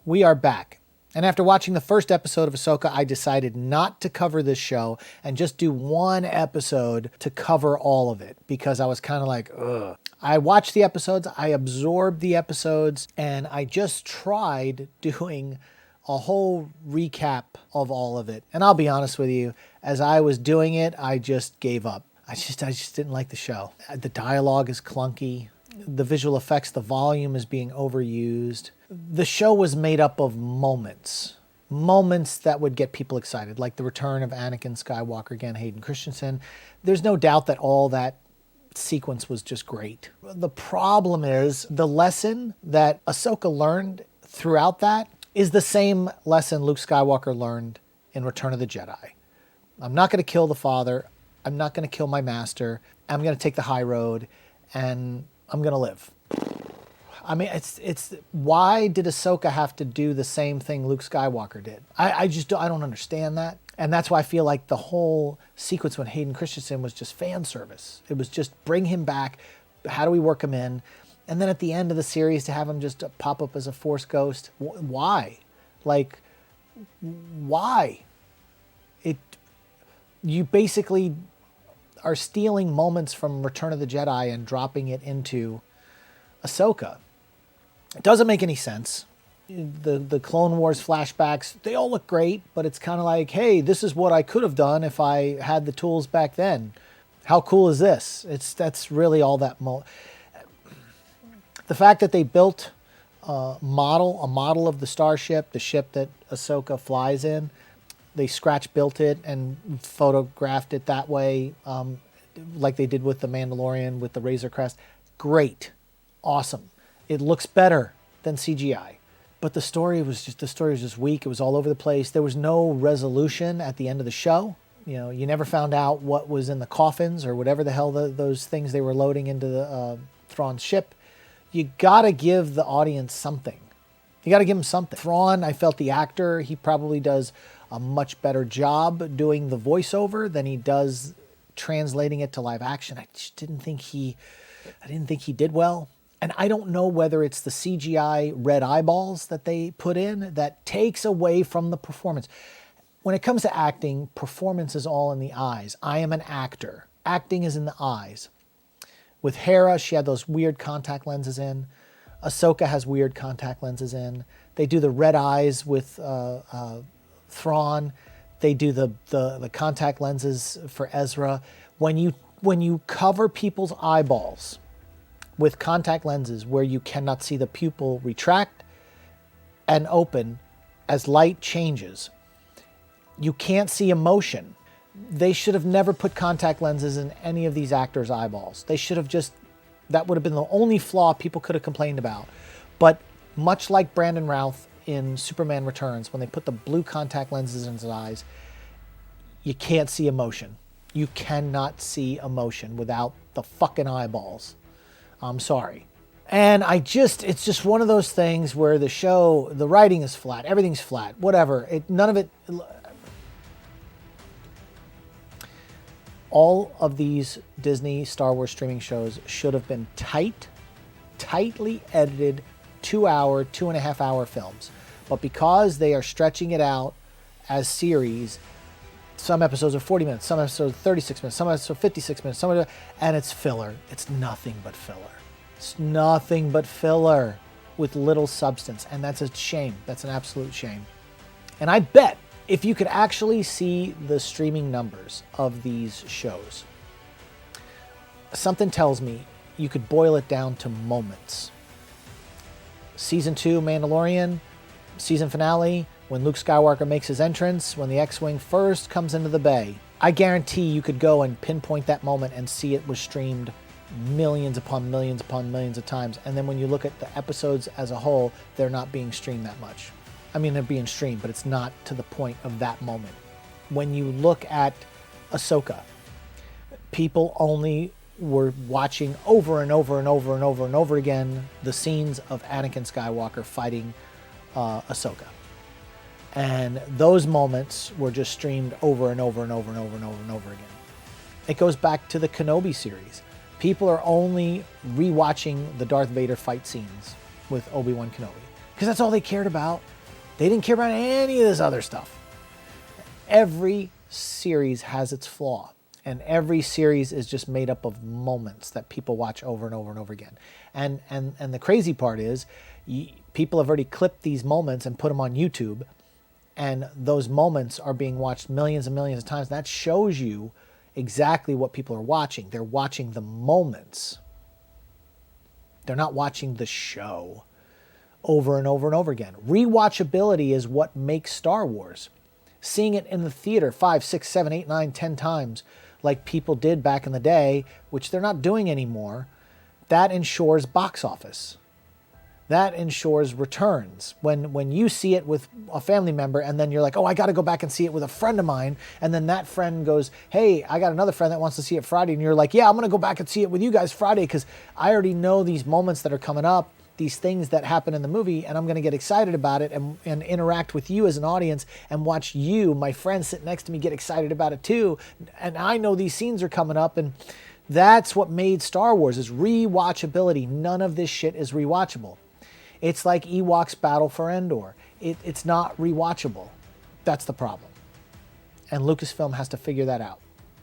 We are back. And after watching the first episode of Ahsoka, I decided not to cover this show and just do one episode to cover all of it because I was kind of like, ugh. I watched the episodes, I absorbed the episodes, and I just tried doing a whole recap of all of it. And I'll be honest with you, as I was doing it, I just gave up. I just didn't like the show. The dialogue is clunky. The visual effects, the volume is being overused. The show was made up of moments that would get people excited, like the return of Anakin Skywalker again, Hayden Christensen. There's no doubt that all that sequence was just great. The problem is the lesson that Ahsoka learned throughout that is the same lesson Luke Skywalker learned in Return of the Jedi. I'm not going to kill the father. I'm not going to kill my master. I'm going to take the high road, and I'm going to live. I mean, it's why did Ahsoka have to do the same thing Luke Skywalker did? I don't understand that. And that's why I feel like the whole sequence when Hayden Christensen was just fan service. It was just bring him back. How do we work him in? And then at the end of the series to have him just pop up as a Force ghost. Why? Like, why? You basically are stealing moments from Return of the Jedi and dropping it into Ahsoka. It doesn't make any sense. The Clone Wars flashbacks, they all look great, but it's kind of like, hey, this is what I could have done if I had the tools back then. How cool is this? That's really all that. The fact that they built a model of the starship, the ship that Ahsoka flies in, they scratch built it and photographed it that way, like they did with the Mandalorian with the Razor Crest. Great, awesome. It looks better than CGI. But the story was just weak. It was all over the place. There was no resolution at the end of the show. You know, you never found out what was in the coffins or whatever the hell those things they were loading into the Thrawn's ship. You gotta give the audience something. You gotta give them something. Thrawn, I felt the actor, he probably does a much better job doing the voiceover than he does translating it to live action. I just didn't think he did well. And I don't know whether it's the CGI red eyeballs that they put in that takes away from the performance. When it comes to acting, performance is all in the eyes. I am an actor. Acting is in the eyes. With Hera, she had those weird contact lenses in. Ahsoka has weird contact lenses in. They do the red eyes with Thrawn. They do the contact lenses for Ezra. When you cover people's eyeballs with contact lenses where you cannot see the pupil retract and open as light changes, you can't see emotion. They should have never put contact lenses in any of these actors' eyeballs. They should have that would have been the only flaw people could have complained about. But much like Brandon Routh in Superman Returns, when they put the blue contact lenses in his eyes, you can't see emotion. You cannot see emotion without the fucking eyeballs. I'm sorry. And it's just one of those things where the writing is flat, everything's flat, whatever. None of it. All of these Disney Star Wars streaming shows should have been tightly edited 2.5 hour films. But because they are stretching it out as series, some episodes are 40 minutes, some episodes are 36 minutes, some episodes are 56 minutes, and it's filler. It's nothing but filler. It's nothing but filler with little substance. And that's a shame. That's an absolute shame. And I bet if you could actually see the streaming numbers of these shows, something tells me you could boil it down to moments. Season 2 Mandalorian, season finale, when Luke Skywalker makes his entrance, when the X-Wing first comes into the bay. I guarantee you could go and pinpoint that moment and see it was streamed millions upon millions upon millions of times. And then when you look at the episodes as a whole, they're not being streamed that much. I mean, they're being streamed, but it's not to the point of that moment. When you look at Ahsoka, people only were watching over and over and over and over and over again the scenes of Anakin Skywalker fighting Ahsoka. And those moments were just streamed over and over and over and over and over and over again. It goes back to the Kenobi series. People are only rewatching the Darth Vader fight scenes with Obi-Wan Kenobi because that's all they cared about. They didn't care about any of this other stuff. Every series has its flaw, and every series is just made up of moments that people watch over and over and over again. And the crazy part is, people have already clipped these moments and put them on YouTube, and those moments are being watched millions and millions of times. That shows you exactly what people are watching. They're watching the moments. They're not watching the show over and over and over again. Rewatchability is what makes Star Wars. Seeing it in the theater 5, 6, 7, 8, 9, 10 times like people did back in the day, which they're not doing anymore, that ensures box office. That ensures returns. When you see it with a family member and then you're like, oh, I got to go back and see it with a friend of mine. And then that friend goes, hey, I got another friend that wants to see it Friday. And you're like, yeah, I'm going to go back and see it with you guys Friday because I already know these moments that are coming up, these things that happen in the movie, and I'm going to get excited about it and interact with you as an audience and watch you, my friend, sit next to me, get excited about it too. And I know these scenes are coming up, and that's what made Star Wars, is rewatchability. None of this shit is rewatchable. It's like Ewok's Battle for Endor. It's not rewatchable. That's the problem. And Lucasfilm has to figure that out.